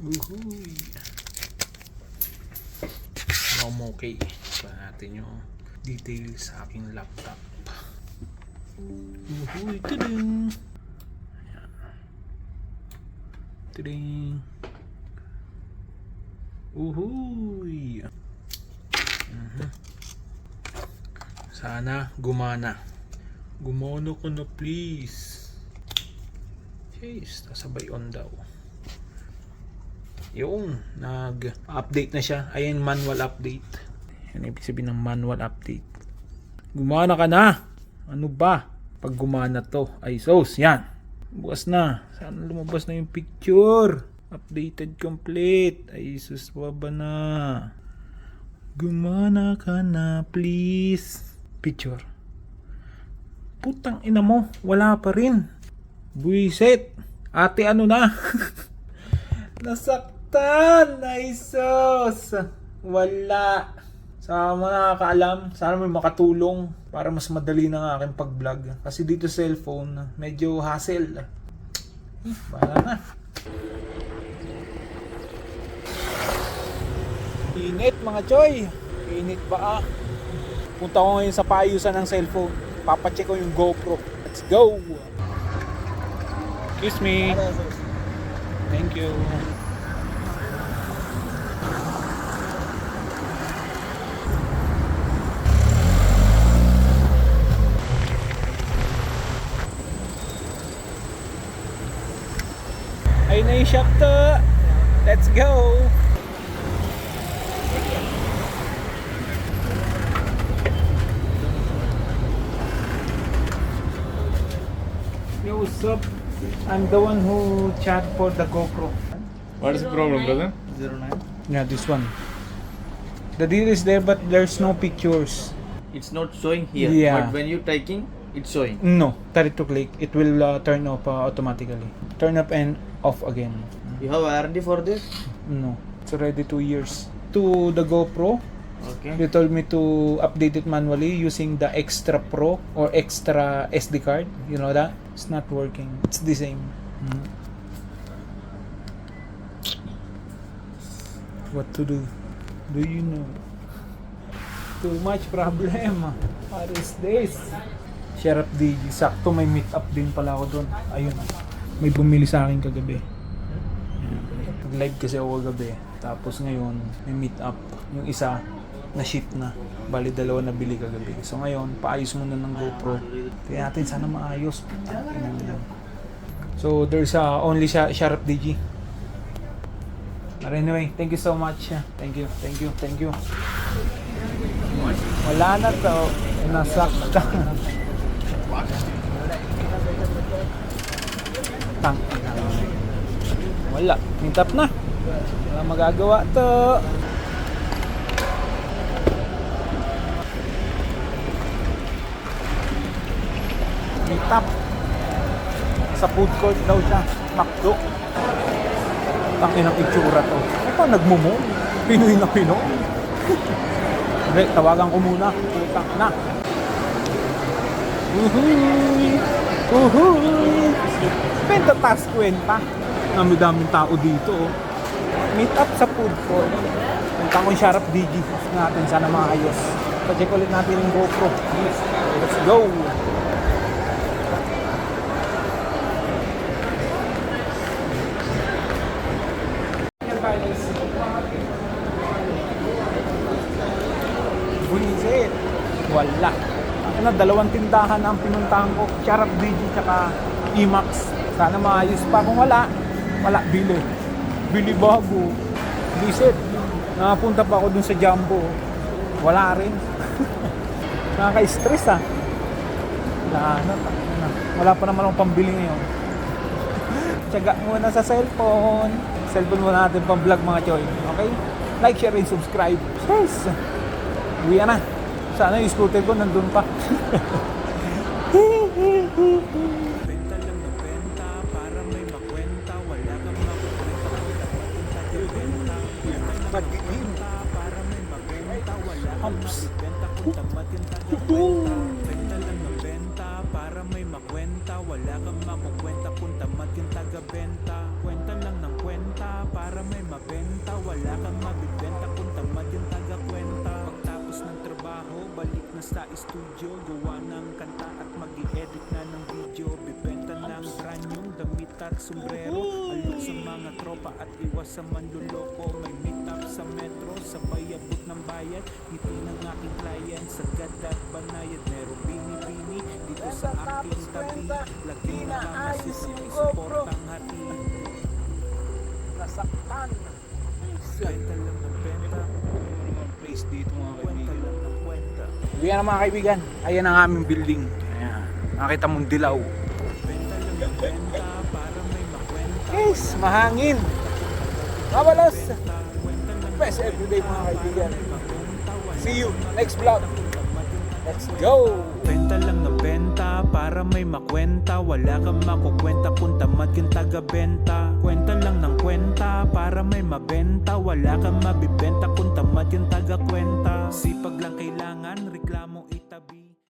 Uhuy. Okay. Pa natin yung details sa aking laptop. Uhuy. Tuding. Tuding. Uhuy. Sana gumana. Gumono ko na please. Yes, sabay on daw. Yung nag-update na siya. Ayan, manual update. Yan ibig sabihin ng manual update. Gumana ka na. Ano ba? Pag gumana to, ay sos, yan. Bukas na. Sana lumabas na yung picture. Updated complete. Ay sus, baba na. Gumana ka na, please. Picture. Putang ina mo, wala pa rin. Buisit. Ate, ano na? Nasaktan. Ay sus. Wala. Sa mga nakakaalam, sana may makatulong para mas madali ng aking pag-vlog. Kasi dito cellphone, medyo hassle. Bahala na. Init mga choy. Init ba ah? Punta ko ngayon sa paayusan ng cellphone. Papacheck ko yung GoPro. Let's go! Excuse me. Thank you. Ayun na yung shop to. Let's go! Yo, what's up? I'm the one who chat for the GoPro. What is the problem, brother? 09. Yeah, this one. The deal is there, but there's no pictures. It's not showing here, Yeah. but when you taking, it's showing. No, try to click. It will turn off automatically. Turn up and off again. You have warranty for this? No, it's already 2 years. To the GoPro, Okay. they told me to update it manually using the Extra Pro or Extra SD card. You know that? It's not working. It's the same. What to do? Do you know? Too much problem. What is this? Sheriff DG. Sakto may meet up din pala ako doon. Ayun. May bumili sa akin kagabi. Nag-live kasi ako kagabi. Tapos ngayon, may meet up. Yung isa, na-ship na. Bali, dalawa na bili kagabi. So ngayon, paayos muna ng GoPro. Kaya natin sana maayos. So there's only Sharp DG. But anyway, thank you so much. Thank you. Wala na to. Nasakta. Tang. Wala. Mintap na. Wala magagawa to. Tap. Sa food court daw siya. McDo. Tangin ang itsura to. Ano pa nagmumo? Pinoy na Pinoy. Hindi, tawagan ko muna. Putang na. Uhuy. Benta task kwenta. Dami-daming tao dito. Meet up sa food court. Punta ko yung Sharp DG. Natin sana maayos. Pa-check ulit natin yung GoPro. Let's go. Buisit. Wala. Ano, dalawang tindahan ang pinuntahan ko. Sharp DG tsaka IMAX. Sana maayos pa. Kung wala, bili. Bili bago. Buisit. Nakapunta pa ako dun sa Jumbo. Wala rin. Nakaka-stress ah. Wala pa naman akong pambili ngayon. Tiyaga muna sa cellphone. Cellphone muna natin pang vlog mga choy. Okay? Like, share, and subscribe. Yes! Uwi na. Sana yung scooter ko nandun pa. Benta lang na benta para may makwenta. Wala kang makwenta para may makwenta. Wala kang makwenta kung tamatinta. Benta lang na benta para may makwenta. Wala kang makukwenta kung tamatin taga-benta. Kwenta lang ng kwenta para para may mabenta. Wala kang mabibenta kung tamad yung taga-kwenta. Pagtapos ng trabaho, balik na sa studio. Gawa ng kanta at mag-i-edit na ng video. Bibenta ng branyong damit at sombrero. Alok sa mga tropa at iwas sa manluloko. May meet up sa metro, sabay abot ng bayad. Ngiti ng aking client, sagad at banayad. Merong bini-bini dito sa aking tabi. Lagi na kamasis ang isuportang hati. Nasaktan. Kwenta lang ng benta. Place dito mga Kwenta lang ng kwenta. Uwi na mga kaibigan. Ayan ang aming building. Ayan. Nakita mong dilaw. Kwenta lang ng benta para may makwenta. Guys, mahangin. Mabalos. Kwenta lang Best everyday mga kaibigan. See you next vlog. Let's go. Benta lang na benta para may makwenta. Wala kang makukwenta kung tamad yung taga-benta. Kwenta lang ng kwenta para may mabenta. Wala kang mabibenta kung tamad yung taga-kwenta. Sipag lang kailangan, reklamo